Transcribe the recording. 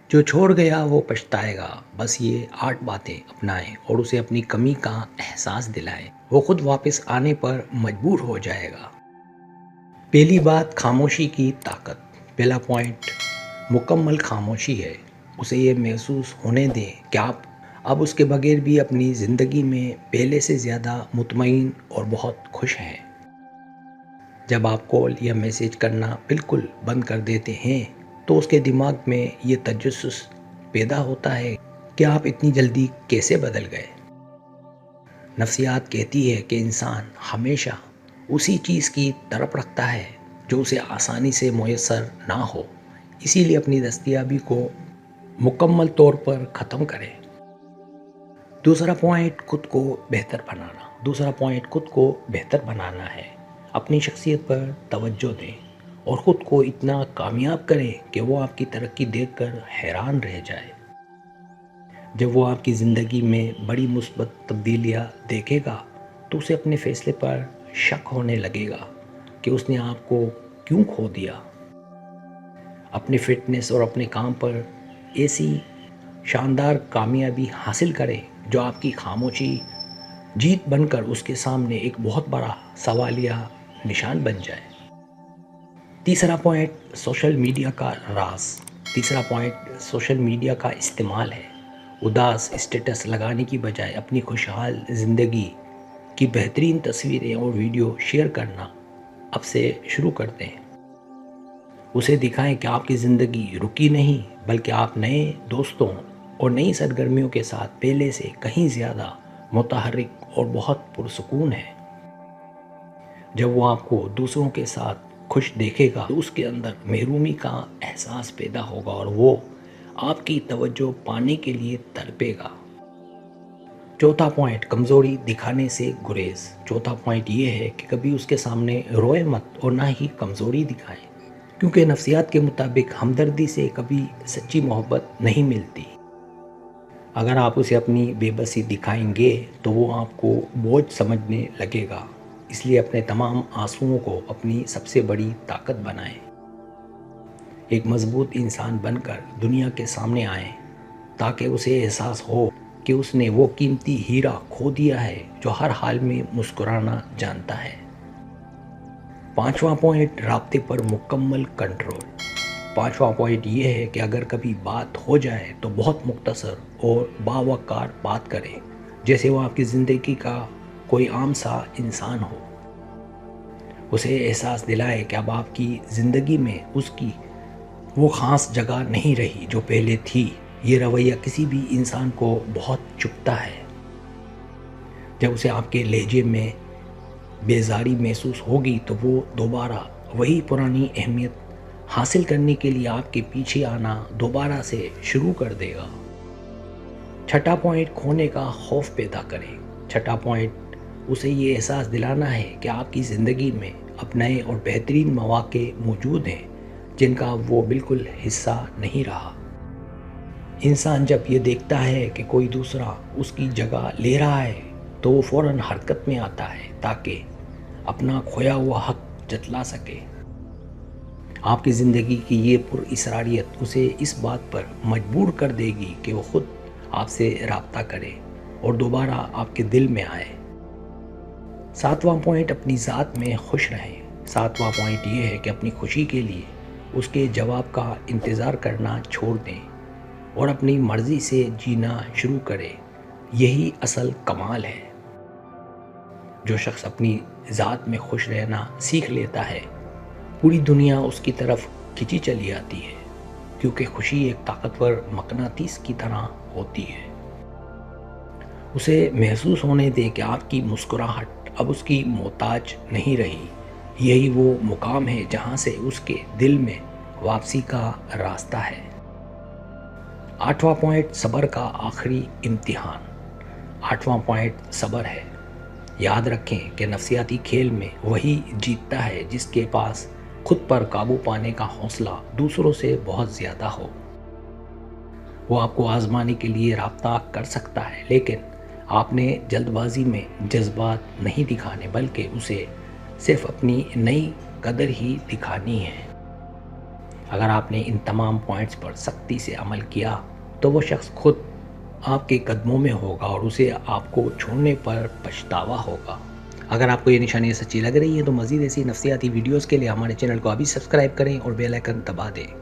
جو چھوڑ گیا وہ پچھتائے گا، بس یہ 8 باتیں اپنائیں اور اسے اپنی کمی کا احساس دلائیں، وہ خود واپس آنے پر مجبور ہو جائے گا۔ پہلی بات، خاموشی کی طاقت۔ پہلا پوائنٹ مکمل خاموشی ہے۔ اسے یہ محسوس ہونے دیں کہ آپ اب اس کے بغیر بھی اپنی زندگی میں پہلے سے زیادہ مطمئن اور بہت خوش ہیں۔ جب آپ کال یا میسیج کرنا بالکل بند کر دیتے ہیں تو اس کے دماغ میں یہ تجسس پیدا ہوتا ہے کہ آپ اتنی جلدی کیسے بدل گئے۔ نفسیات کہتی ہے کہ انسان ہمیشہ اسی چیز کی طرف رکھتا ہے جو اسے آسانی سے میسر نہ ہو، اسی لیے اپنی دستیابی کو مکمل طور پر ختم کریں۔ دوسرا پوائنٹ خود کو بہتر بنانا ہے۔ اپنی شخصیت پر توجہ دیں اور خود کو اتنا کامیاب کریں کہ وہ آپ کی ترقی دیکھ کر حیران رہ جائے۔ جب وہ آپ کی زندگی میں بڑی مثبت تبدیلیاں دیکھے گا تو اسے اپنے فیصلے پر شک ہونے لگے گا کہ اس نے آپ کو کیوں کھو دیا۔ اپنی فٹنس اور اپنے کام پر ایسی شاندار کامیابی حاصل کریں جو آپ کی خاموشی جیت بن کر اس کے سامنے ایک بہت بڑا سوالیہ نشان بن جائے۔ تیسرا پوائنٹ سوشل میڈیا کا راز۔ تیسرا پوائنٹ سوشل میڈیا کا استعمال ہے۔ اداس اسٹیٹس لگانے کی بجائے اپنی خوشحال زندگی کی بہترین تصویریں اور ویڈیو شیئر کرنا اب سے شروع کر دیں۔ اسے دکھائیں کہ آپ کی زندگی رکی نہیں، بلکہ آپ نئے دوستوں اور نئی سرگرمیوں کے ساتھ پہلے سے کہیں زیادہ متحرک اور بہت پرسکون ہے۔ جب وہ آپ کو دوسروں کے ساتھ خوش دیکھے گا تو اس کے اندر محرومی کا احساس پیدا ہوگا اور وہ آپ کی توجہ پانے کے لیے تڑپے گا۔ چوتھا پوائنٹ کمزوری دکھانے سے گریز۔ چوتھا پوائنٹ یہ ہے کہ کبھی اس کے سامنے روئے مت اور نہ ہی کمزوری دکھائیں، کیونکہ نفسیات کے مطابق ہمدردی سے کبھی سچی محبت نہیں ملتی۔ اگر آپ اسے اپنی بے بسی دکھائیں گے تو وہ آپ کو بوجھ سمجھنے لگے گا، اس لیے اپنے تمام آنسوؤں کو اپنی سب سے بڑی طاقت بنائیں۔ ایک مضبوط انسان بن کر دنیا کے سامنے آئیں تاکہ اسے احساس ہو کہ اس نے وہ قیمتی ہیرا کھو دیا ہے جو ہر حال میں مسکرانا جانتا ہے۔ پانچواں پوائنٹ رابطے پر مکمل کنٹرول۔ پانچواں پوائنٹ یہ ہے کہ اگر کبھی بات ہو جائے تو بہت مختصر اور باوقار بات کریں، جیسے وہ آپ کی زندگی کا کوئی عام سا انسان ہو۔ اسے احساس دلائے کہ اب آپ کی زندگی میں اس کی وہ خاص جگہ نہیں رہی جو پہلے تھی۔ یہ رویہ کسی بھی انسان کو بہت چبھتا ہے۔ جب اسے آپ کے لہجے میں بیزاری محسوس ہوگی تو وہ دوبارہ وہی پرانی اہمیت حاصل کرنے کے لیے آپ کے پیچھے آنا دوبارہ سے شروع کر دے گا۔ چھٹا پوائنٹ کھونے کا خوف پیدا کریں۔ چھٹا پوائنٹ اسے یہ احساس دلانا ہے کہ آپ کی زندگی میں اب نئے اور بہترین مواقع موجود ہیں جن کا وہ بالکل حصہ نہیں رہا۔ انسان جب یہ دیکھتا ہے کہ کوئی دوسرا اس کی جگہ لے رہا ہے تو وہ فوراً حرکت میں آتا ہے تاکہ اپنا کھویا ہوا حق جتلا سکے۔ آپ کی زندگی کی یہ پر اصراریت اسے اس بات پر مجبور کر دے گی کہ وہ خود آپ سے رابطہ کرے اور دوبارہ آپ کے دل میں آئے۔ ساتواں پوائنٹ اپنی ذات میں خوش رہیں۔ ساتواں پوائنٹ یہ ہے کہ اپنی خوشی کے لیے اس کے جواب کا انتظار کرنا چھوڑ دیں اور اپنی مرضی سے جینا شروع کریں۔ یہی اصل کمال ہے۔ جو شخص اپنی ذات میں خوش رہنا سیکھ لیتا ہے، پوری دنیا اس کی طرف کھینچی چلی آتی ہے، کیونکہ خوشی ایک طاقتور مقناطیس کی طرح ہوتی ہے۔ اسے محسوس ہونے دے کہ آپ کی مسکراہٹ اب اس کی محتاج نہیں رہی۔ یہی وہ مقام ہے جہاں سے اس کے دل میں واپسی کا راستہ ہے۔ آٹھواں پوائنٹ صبر کا آخری امتحان۔ آٹھواں پوائنٹ صبر ہے۔ یاد رکھیں کہ نفسیاتی کھیل میں وہی جیتتا ہے جس کے پاس خود پر قابو پانے کا حوصلہ دوسروں سے بہت زیادہ ہو۔ وہ آپ کو آزمانے کے لیے رابطہ کر سکتا ہے، لیکن آپ نے جلد بازی میں جذبات نہیں دکھانے بلکہ اسے صرف اپنی نئی قدر ہی دکھانی ہے۔ اگر آپ نے ان تمام پوائنٹس پر سختی سے عمل کیا تو وہ شخص خود آپ کے قدموں میں ہوگا اور اسے آپ کو چھوڑنے پر پچھتاوا ہوگا۔ اگر آپ کو یہ نشانیاں سچی لگ رہی ہیں تو مزید ایسی نفسیاتی ویڈیوز کے لیے ہمارے چینل کو ابھی سبسکرائب کریں اور بیل آئیکن دبا دیں۔